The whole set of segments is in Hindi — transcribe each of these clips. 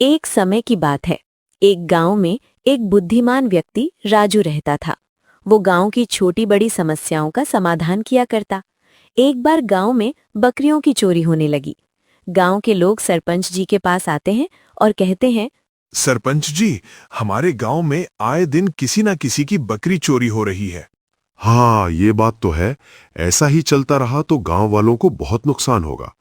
एक समय की बात है। एक गांव में एक बुद्धिमान व्यक्ति राजू रहता था। वो गांव की छोटी बड़ी समस्याओं का समाधान किया करता। एक बार गांव में बकरियों की चोरी होने लगी। गांव के लोग सरपंच जी के पास आते हैं और कहते हैं, सरपंच जी, हमारे गांव में आए दिन किसी न किसी की बकरी चोरी हो रही है। हाँ, ये बात तो है। ऐसा ही चलता रहा तो गांव वालों को बहुत नुकसान होगा।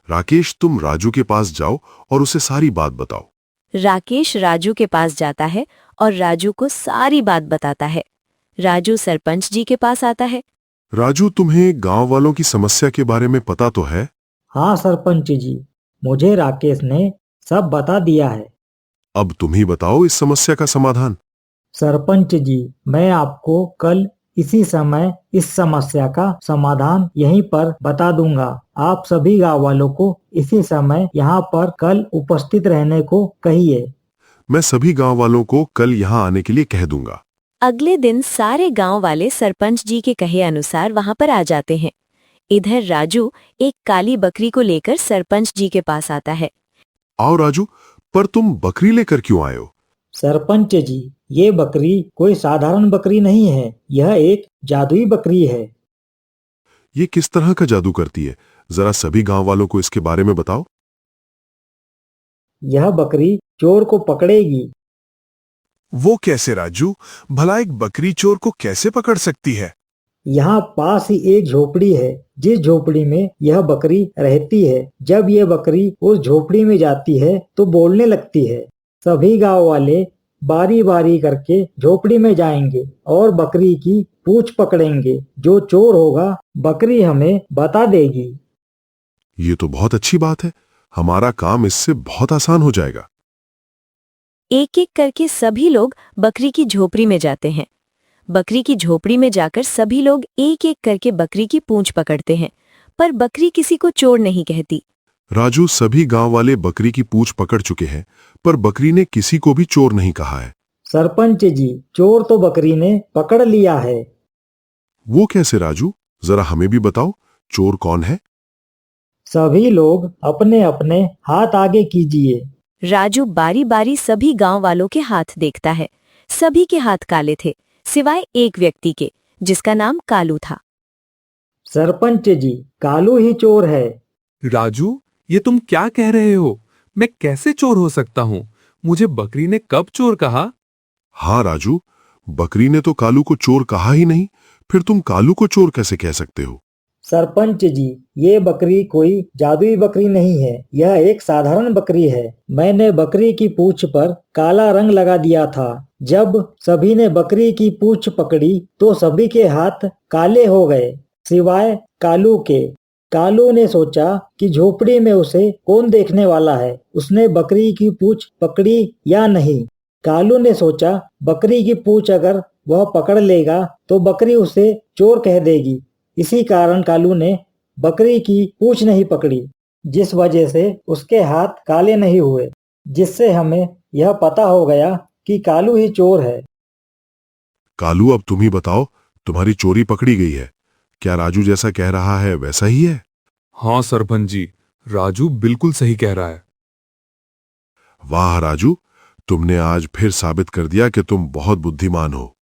राकेश, तुम राजू के पास जाओ और उसे सारी बात बताओ। राकेश राजू के पास जाता है और राजू को सारी बात बताता है। राजू सरपंच जी के पास आता है। राजू, तुम्हें गांव वालों की समस्या के बारे में पता तो है? हाँ सरपंच जी, मुझे राकेश ने सब बता दिया है। अब तुम ही बताओ इस समस्या का समाधान। सरपंच जी, मैं आपको कल इसी समय इस समस्या का समाधान यहीं पर बता दूंगा। आप सभी गाँव वालों को इसी समय यहाँ पर कल उपस्थित रहने को कहिए। मैं सभी गांव वालों को कल यहाँ आने के लिए कह दूंगा। अगले दिन सारे गांव वाले सरपंच जी के कहे अनुसार वहां पर आ जाते हैं। इधर राजू एक काली बकरी को लेकर सरपंच जी के पास आता है। आओ राजू, पर तुम बकरी लेकर क्यों आए हो? सरपंच जी, ये बकरी कोई साधारण बकरी नहीं है, यह एक जादुई बकरी है। ये किस तरह का जादू करती है? जरा सभी गांव वालों को इसके बारे में बताओ। यह बकरी चोर को पकड़ेगी। वो कैसे राजू? भला एक बकरी चोर को कैसे पकड़ सकती है? यहाँ पास ही एक झोपड़ी है, जिस झोपड़ी में यह बकरी रहती है। जब यह बकरी उस झोपड़ी में जाती है तो बोलने लगती है। सभी गांव वाले बारी बारी करके झोपड़ी में जाएंगे और बकरी की पूंछ पकड़ेंगे। जो चोर होगा बकरी हमें बता देगी। ये तो बहुत अच्छी बात है। हमारा काम इससे बहुत आसान हो जाएगा। एक एक करके सभी लोग बकरी की झोपड़ी में जाते हैं। बकरी की झोपड़ी में जाकर सभी लोग एक एक करके बकरी की पूंछ पकड़ते हैं, पर बकरी किसी को चोर नहीं कहती। राजू, सभी गांव वाले बकरी की पूंछ पकड़ चुके हैं, पर बकरी ने किसी को भी चोर नहीं कहा है। सरपंच जी, चोर तो बकरी ने पकड़ लिया है। वो कैसे राजू? जरा हमें भी बताओ, चोर कौन है? सभी लोग अपने अपने हाथ आगे कीजिए। राजू बारी बारी सभी गांव वालों के हाथ देखता है। सभी के हाथ काले थे, सिवाय एक व्यक्ति के, जिसका नाम कालू था। सरपंच जी, कालू ही चोर है। राजू, ये तुम क्या कह रहे हो? मैं कैसे चोर हो सकता हूँ? मुझे बकरी ने कब चोर कहा? हाँ राजू, बकरी ने तो कालू को चोर कहा ही नहीं, फिर तुम कालू को चोर कैसे कह सकते हो? सरपंच जी, ये बकरी कोई जादुई बकरी नहीं है, यह एक साधारण बकरी है। मैंने बकरी की पूंछ पर काला रंग लगा दिया था। जब सभी ने बकरी की पूंछ पकड़ी तो सभी के हाथ काले हो गए, सिवाय कालू के। कालू ने सोचा कि झोपड़ी में उसे कौन देखने वाला है, उसने बकरी की पूंछ पकड़ी या नहीं। कालू ने सोचा बकरी की पूंछ अगर वह पकड़ लेगा तो बकरी उसे चोर कह देगी। इसी कारण कालू ने बकरी की पूंछ नहीं पकड़ी, जिस वजह से उसके हाथ काले नहीं हुए, जिससे हमें यह पता हो गया कि कालू ही चोर है। कालू, अब तुम ही बताओ, तुम्हारी चोरी पकड़ी गई है। क्या राजू जैसा कह रहा है वैसा ही है? हाँ सरपंच जी, राजू बिल्कुल सही कह रहा है। वाह राजू, तुमने आज फिर साबित कर दिया कि तुम बहुत बुद्धिमान हो।